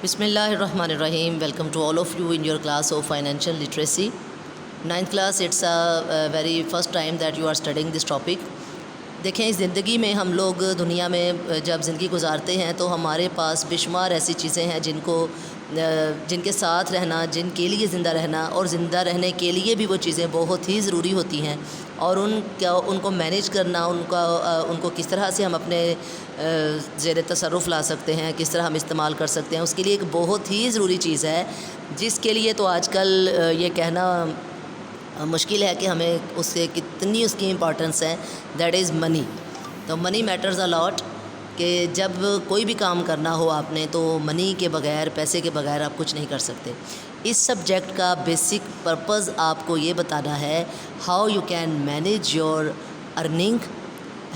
Bismillahirrahmanirrahim. Welcome to all of you in your class of financial literacy. Ninth class, it's a very first time that you are studying this topic. دیکھیں زندگی میں ہم لوگ دنیا میں جب زندگی گزارتے ہیں تو ہمارے پاس بے شمار ایسی چیزیں ہیں جن کے ساتھ رہنا، جن کے لیے زندہ رہنا اور زندہ رہنے کے لیے بھی وہ چیزیں بہت ہی ضروری ہوتی ہیں، اور ان کو مینیج کرنا، ان کو کس طرح سے ہم اپنے زیر تصرف لا سکتے ہیں، کس طرح ہم استعمال کر سکتے ہیں، اس کے لیے ایک بہت ہی ضروری چیز ہے، جس کے لیے تو آج کل یہ کہنا مشکل ہے کہ ہمیں اس سے کتنی اس کی امپورٹنس ہے، دیٹ از منی. تو منی میٹرز اے لاٹ، کہ جب کوئی بھی کام کرنا ہو آپ نے تو منی کے بغیر، پیسے کے بغیر آپ کچھ نہیں کر سکتے. اس سبجیکٹ کا بیسک پرپز آپ کو یہ بتانا ہے how you can manage your earning,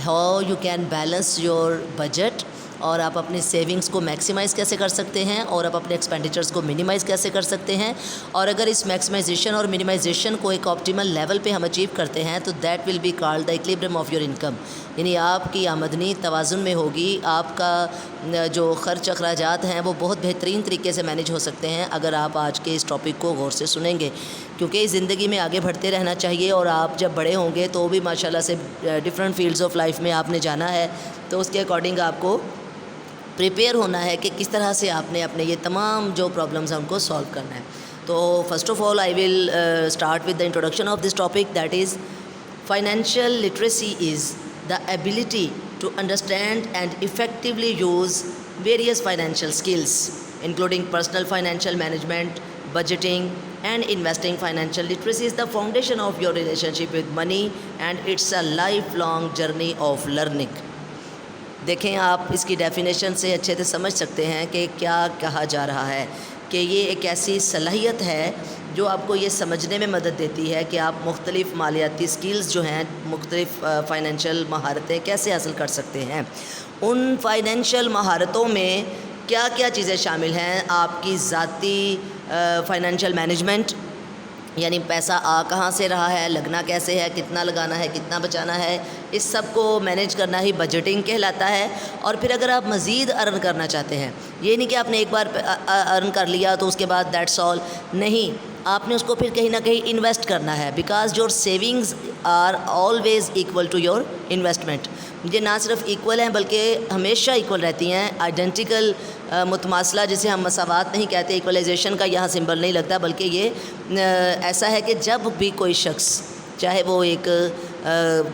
how you can balance your budget, اور آپ اپنی سیونگز کو میکسیمائز کیسے کر سکتے ہیں اور آپ اپنے ایکسپینڈیچرز کو منیمائز کیسے کر سکتے ہیں. اور اگر اس میکسیمائزیشن اور منیمائزیشن کو ایک آپٹیمل لیول پہ ہم اچیو کرتے ہیں تو that will be called the equilibrium of your income, یعنی آپ کی آمدنی توازن میں ہوگی، آپ کا جو خرچ اخراجات ہیں وہ بہت بہترین طریقے سے مینیج ہو سکتے ہیں اگر آپ آج کے اس ٹاپک کو غور سے سنیں گے، کیونکہ اس زندگی میں آگے بڑھتے رہنا چاہیے، اور آپ جب بڑے ہوں گے تو بھی ماشاءاللہ سے ڈفرینٹ فیلڈز آف لائف میں آپ نے جانا ہے، تو اس کے اکارڈنگ آپ کو پریپیئر ہونا ہے کہ کس طرح سے آپ نے اپنے یہ تمام جو پرابلمز ہیں ان کو سالو کرنا ہے. تو first of all I will start with the introduction of this topic, that is financial literacy is the ability to understand and effectively use various financial skills including personal financial management, budgeting and investing. Financial literacy is the foundation of your relationship with money and it's a lifelong journey of learning. دیکھیں آپ اس کی definition سے اچھے سے سمجھ سکتے ہیں کہ کیا کہا جا رہا ہے، کہ یہ ایک ایسی صلاحیت ہے جو آپ کو یہ سمجھنے میں مدد دیتی ہے کہ آپ مختلف مالیاتی سکلز جو ہیں، مختلف فائنینشیل مہارتیں کیسے حاصل کر سکتے ہیں. ان فائنینشیل مہارتوں میں کیا کیا چیزیں شامل ہیں؟ آپ کی ذاتی فائنینشیل مینجمنٹ، یعنی پیسہ کہاں سے رہا ہے، لگنا کیسے ہے، کتنا لگانا ہے، کتنا بچانا ہے، اس سب کو مینیج کرنا ہی بجٹنگ کہلاتا ہے. اور پھر اگر آپ مزید ارن کرنا چاہتے ہیں، یہ نہیں کہ آپ نے ایک بار ارن کر لیا تو اس کے بعد دیٹس آل، نہیں، آپ نے اس کو پھر کہیں نہ کہیں انویسٹ کرنا ہے، because your savings are always equal to your investment. یہ نہ صرف ایکول ہیں بلکہ ہمیشہ ایکول رہتی ہیں، آئیڈینٹیکل متماثلہ جسے ہم مساوات نہیں کہتے، ایکولائزیشن کا یہاں سمبل نہیں لگتا، بلکہ یہ ایسا ہے کہ جب بھی کوئی شخص، چاہے وہ ایک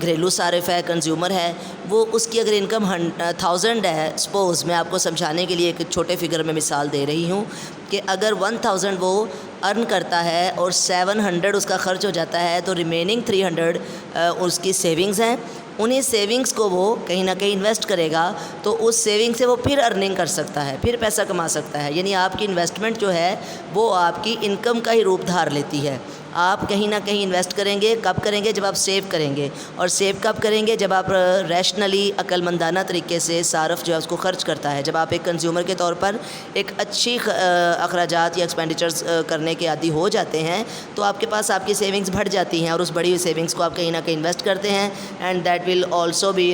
گھریلو صارف ہے، کنزیومر ہے، وہ اس کی اگر انکم 1000 ہے، سپوز میں آپ کو سمجھانے کے لیے ایک چھوٹے فگر میں مثال دے رہی ہوں کہ اگر 1000 وہ ارن کرتا ہے اور 700 اس کا خرچ ہو جاتا ہے تو ریمیننگ 300 اس کی سیونگز ہیں. انہیں سیونگز کو وہ کہیں نہ کہیں انویسٹ کرے گا تو اس سیونگ سے وہ پھر ارننگ کر سکتا ہے، پھر پیسہ کما سکتا ہے. یعنی آپ کی انویسٹمنٹ جو ہے وہ آپ کی انکم کا ہی روپ دھار لیتی ہے. آپ کہیں نہ کہیں انویسٹ کریں گے، کب کریں گے؟ جب آپ سیو کریں گے. اور سیو کب کریں گے؟ جب آپ ریشنلی، عقل مندانہ طریقے سے صارف جو ہے اس کو خرچ کرتا ہے. جب آپ ایک کنزیومر کے طور پر ایک اچھی اخراجات یا ایکسپینڈیچرز کرنے کے عادی ہو جاتے ہیں تو آپ کے پاس آپ کی سیونگز بڑھ جاتی ہیں، اور اس بڑی ہوئی سیونگز کو آپ کہیں نہ کہیں انویسٹ کرتے ہیں، and that will also be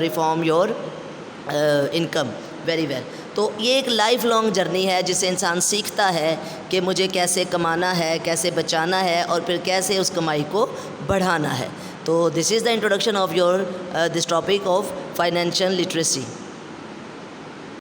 reform your income very well. تو یہ ایک لائف لانگ جرنی ہے جس سے انسان سیکھتا ہے کہ مجھے کیسے کمانا ہے، کیسے بچانا ہے، اور پھر کیسے اس کمائی کو بڑھانا ہے. تو this is the introduction of your this topic of financial literacy.